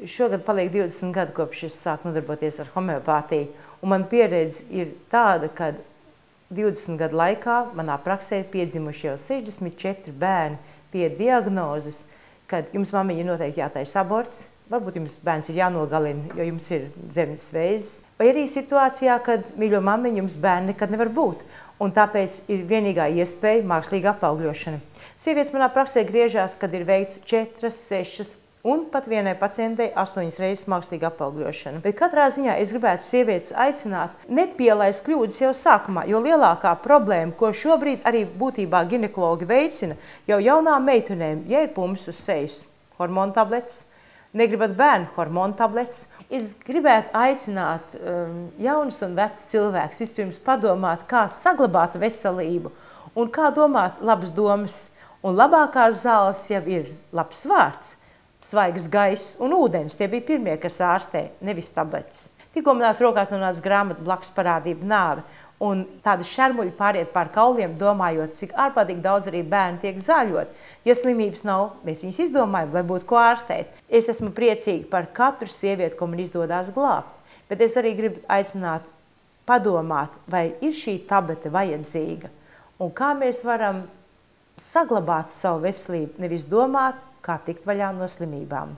Šogad paliek 20 gadi, kopš es sāku nodarboties ar homeopātiju. Un man pieredze ir tāda, ka 20 gadu laikā manā praksē ir piedzimuši jau 64 bērni pie diagnozes, kad jums mammiņa noteikti jātaisa aborts, varbūt jums bērns ir jānogalina, jo jums ir dzemdas vēzis. Vai arī situācijā, kad, mīļo mammiņa, jums bērni nekad nevar būt. Un tāpēc ir vienīgā iespēja mākslīga apaugļošana. Sievietes manā praksē griežās, kad ir veikts 4, 6 un pat vienai pacientei 8 reizes mākslīga apaugļošana. Bet katrā ziņā es gribētu sievietes aicināt nepielaist kļūdas jau sākumā, jo lielākā problēma, ko šobrīd arī būtībā ginekologi veicina, jau jaunām meitenēm, ja ir pumps uz sejas, hormonu tabletes, negribat bērnu, hormonu tabletes. Es gribētu aicināt jaunus un vecus cilvēkus vispirms padomāt, kā saglabāt veselību un kā domāt labas domas. Un labākās zāles jau ir labs vārds, svaigs gaiss un ūdens. Tie bija pirmie, kas ārstē, nevis tabletes. Tikko manās rokās nonāca grāmata Blakus parādība nāve. Un tādi šermuļi pāriet pār kauliem, domājot, cik ārprātīgi daudz arī bērni tiek zāļot. Ja slimības nav, mēs viņus izdomājam, lai būtu ko ārstēt. Es esmu priecīga par katru sievieti, ko man izdodas glābt. Bet es arī gribu aicināt padomāt, vai ir šī tablete vajadzīga un kā mēs varam saglabāt savu veselību, nevis domāt, kā tikt vaļā no slimībām.